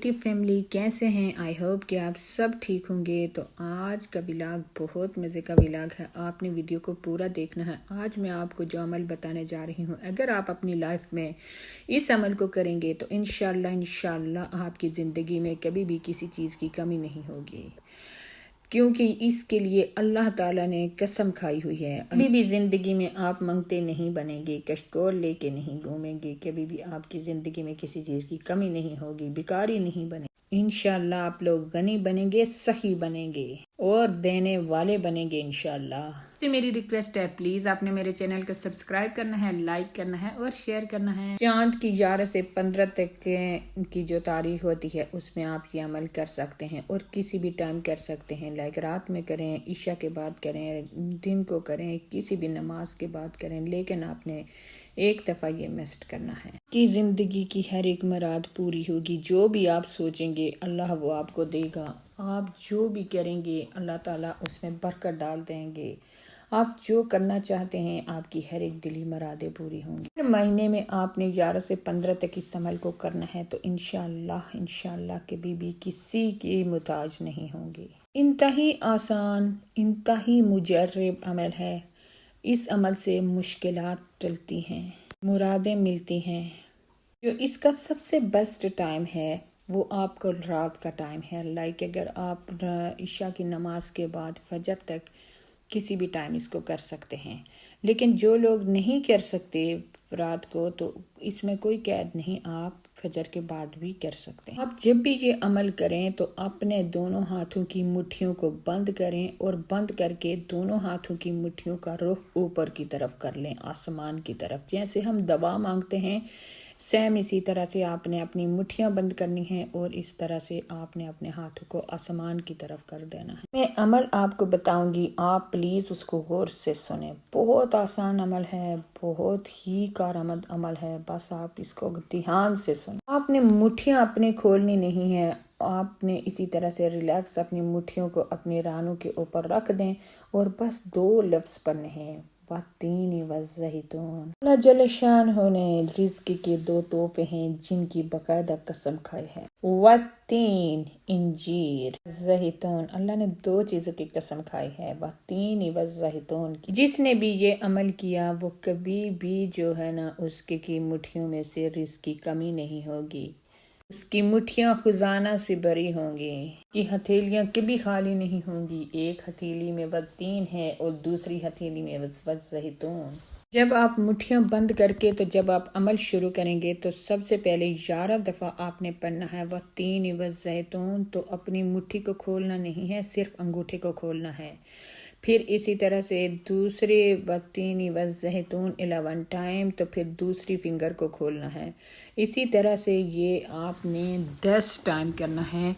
YouTube family کیسے ہیں؟ I hope کہ آپ سب ٹھیک ہوں گے۔ تو آج کا ولاگ بہت مزے کا ولاگ ہے، آپ نے ویڈیو کو پورا دیکھنا ہے۔ آج میں آپ کو جو عمل بتانے جا رہی ہوں، اگر آپ اپنی لائف میں اس عمل کو کریں گے تو انشاءاللہ آپ کی زندگی میں کبھی بھی کسی چیز کی کمی نہیں ہوگی، کیونکہ اس کے لیے اللہ تعالیٰ نے قسم کھائی ہوئی ہے۔ کبھی بھی زندگی میں آپ منگتے نہیں بنیں گے، کشکول لے کے نہیں گھومیں گے، کبھی بھی آپ کی زندگی میں کسی چیز کی کمی نہیں ہوگی، بیکاری نہیں بنے۔ انشاءاللہ آپ لوگ غنی بنیں گے، صحیح بنیں گے اور دینے والے بنیں گے انشاءاللہ۔ سے میری ریکویسٹ ہے، پلیز آپ نے میرے چینل کو سبسکرائب کرنا ہے، لائک کرنا ہے اور شیئر کرنا ہے۔ چاند کی 11 سے 15 تک کی جو تاریخ ہوتی ہے اس میں آپ یہ عمل کر سکتے ہیں اور کسی بھی ٹائم کر سکتے ہیں، لائک رات میں کریں، عشاء کے بعد کریں، دن کو کریں، کسی بھی نماز کے بعد کریں، لیکن آپ نے ایک دفعہ یہ مسٹ کرنا ہے کہ زندگی کی ہر ایک مراد پوری ہوگی۔ جو بھی آپ سوچیں گے اللہ وہ آپ کو دے گا، آپ جو بھی کریں گے اللہ تعالیٰ اس میں برکت ڈال دیں گے۔ آپ جو کرنا چاہتے ہیں آپ کی ہر ایک دلی مرادیں پوری ہوں گی۔ ہر مہینے میں آپ نے 11 سے 15 تک اس عمل کو کرنا ہے، تو انشاءاللہ کبھی بھی کسی کی محتاج نہیں ہوں گے۔ انتہائی آسان، انتہائی مجرب عمل ہے۔ اس عمل سے مشکلات ٹلتی ہیں، مرادیں ملتی ہیں۔ جو اس کا سب سے بیسٹ ٹائم ہے وہ آپ کو رات کا ٹائم ہے، لائک اگر آپ عشاء کی نماز کے بعد فجر تک کسی بھی ٹائم اس کو کر سکتے ہیں، لیکن جو لوگ نہیں کر سکتے رات کو تو اس میں کوئی قید نہیں، آپ فجر کے بعد بھی کر سکتے ہیں۔ آپ جب بھی یہ عمل کریں تو اپنے دونوں ہاتھوں کی مٹھیوں کو بند کریں اور بند کر کے دونوں ہاتھوں کی مٹھیوں کا رخ اوپر کی طرف کر لیں، آسمان کی طرف، جیسے ہم دعا مانگتے ہیں سیم اسی طرح سے آپ نے اپنی مٹھیاں بند کرنی ہیں اور اس طرح سے آپ نے اپنے ہاتھوں کو آسمان کی طرف کر دینا ہے۔ میں عمل آپ کو بتاؤں گی، آپ پلیز اس کو غور سے سنیں۔ بہت آسان عمل ہے، بہت ہی کارآمد عمل ہے، بس آپ اس کو دھیان سے سنیں۔ آپ نے مٹھیاں اپنے کھولنی نہیں ہے، آپ نے اسی طرح سے ریلیکس اپنی مٹھیوں کو اپنی رانوں کے اوپر رکھ دیں اور بس 2 لفظ پڑھنے ہیں، والتین والزیتون۔ اللہ جل شانہ نے رزق کے 2 تحفے ہیں جن کی باقاعدہ قسم کھائی ہے، والتین انجیر، زیتون، اللہ نے 2 چیزوں کی قسم کھائی ہے، والتین والزیتون کی۔ جس نے بھی یہ عمل کیا وہ کبھی بھی جو ہے نا اس کی مٹھیوں میں سے رزق کی کمی نہیں ہوگی، اس کی مٹھیاں خزانہ سے بری ہوں گی، کی ہتھیلیاں کبھی خالی نہیں ہوں گی۔ ایک ہتھیلی میں والتین ہے اور دوسری ہتھیلی میں والزیتون۔ جب آپ مٹھیاں بند کر کے تو جب آپ عمل شروع کریں گے تو سب سے پہلے 11 دفعہ آپ نے پڑھنا ہے والتین والزیتون، تو اپنی مٹھی کو کھولنا نہیں ہے، صرف انگوٹھے کو کھولنا ہے۔ پھر اسی طرح سے دوسرے والتین والزیتون 11 ٹائم، تو پھر دوسری فنگر کو کھولنا ہے۔ اسی طرح سے یہ آپ نے 10 ٹائم کرنا ہے،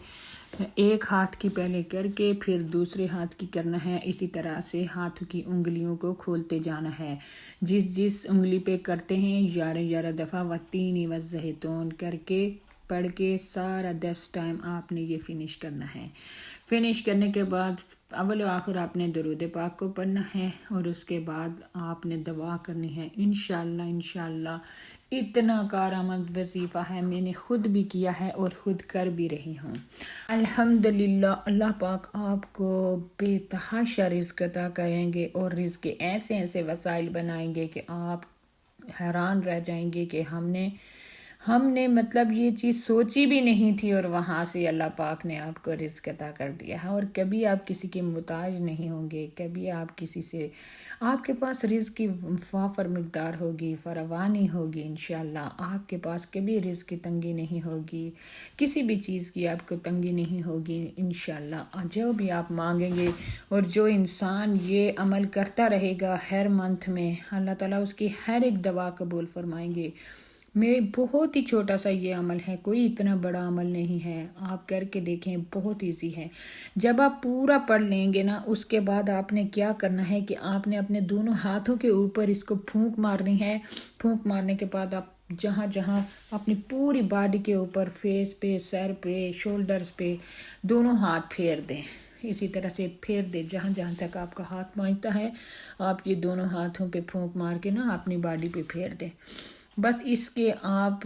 ایک ہاتھ کی پہلے کر کے پھر دوسرے ہاتھ کی کرنا ہے، اسی طرح سے ہاتھوں کی انگلیوں کو کھولتے جانا ہے۔ جس انگلی پہ کرتے ہیں 11 دفعہ والتین والزیتون کر کے پڑھ کے سارا 10 ٹائم آپ نے یہ فنش کرنا ہے۔ فنش کرنے کے بعد اول و آخر آپ نے درود پاک کو پڑھنا ہے اور اس کے بعد آپ نے دعا کرنی ہے۔ انشاءاللہ اتنا کارآمد وظیفہ ہے، میں نے خود بھی کیا ہے اور خود کر بھی رہی ہوں۔ الحمدللہ اللہ پاک آپ کو بے تحاشا رزق عطا کریں گے اور رزق کے ایسے ایسے وسائل بنائیں گے کہ آپ حیران رہ جائیں گے کہ ہم نے مطلب یہ چیز سوچی بھی نہیں تھی اور وہاں سے اللہ پاک نے آپ کو رزق عطا کر دیا ہے، اور کبھی آپ کسی کے محتاج نہیں ہوں گے، کبھی آپ کسی سے، آپ کے پاس رزق کی وافر مقدار ہوگی، فراوانی ہوگی، انشاءاللہ آپ کے پاس کبھی رزق کی تنگی نہیں ہوگی، کسی بھی چیز کی آپ کو تنگی نہیں ہوگی انشاءاللہ۔ جو بھی آپ مانگیں گے اور جو انسان یہ عمل کرتا رہے گا ہر منتھ میں، اللہ تعالیٰ اس کی ہر ایک دعا قبول فرمائیں گے۔ میں بہت ہی چھوٹا سا یہ عمل ہے، کوئی اتنا بڑا عمل نہیں ہے، آپ کر کے دیکھیں، بہت ایزی ہے۔ جب آپ پورا پڑھ لیں گے نا اس کے بعد آپ نے کیا کرنا ہے کہ آپ نے اپنے دونوں ہاتھوں کے اوپر اس کو پھونک مارنی ہے۔ پھونک مارنے کے بعد آپ جہاں جہاں اپنی پوری باڈی کے اوپر، فیس پہ، سر پہ، شولڈرز پہ دونوں ہاتھ پھیر دیں، اسی طرح سے پھیر دیں جہاں جہاں تک آپ کا ہاتھ پہنچتا ہے، آپ یہ دونوں ہاتھوں پہ پھونک مار کے نا اپنی باڈی پہ پھیر دیں۔ بس اس کے آپ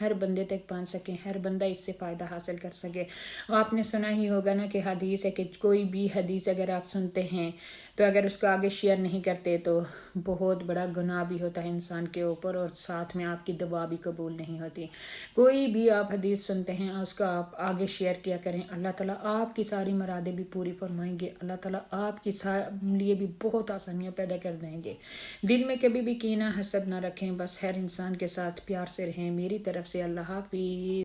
ہر بندے تک پہنچ سکیں، ہر بندہ اس سے فائدہ حاصل کر سکے۔ آپ نے سنا ہی ہوگا نا کہ حدیث ہے کہ کوئی بھی حدیث اگر آپ سنتے ہیں تو اگر اس کو آگے شیئر نہیں کرتے تو بہت بڑا گناہ بھی ہوتا ہے انسان کے اوپر، اور ساتھ میں آپ کی دعا بھی قبول نہیں ہوتی۔ کوئی بھی آپ حدیث سنتے ہیں اس کا آپ آگے شیئر کیا کریں، اللہ تعالیٰ آپ کی ساری مرادیں بھی پوری فرمائیں گے، اللہ تعالیٰ آپ کی لیے بھی بہت آسانیاں پیدا کر دیں گے۔ دل میں کبھی بھی کینہ حسد نہ رکھیں، بس ہر انسان کے ساتھ پیار سے رہیں۔ میری طرف سے اللہ حافظ۔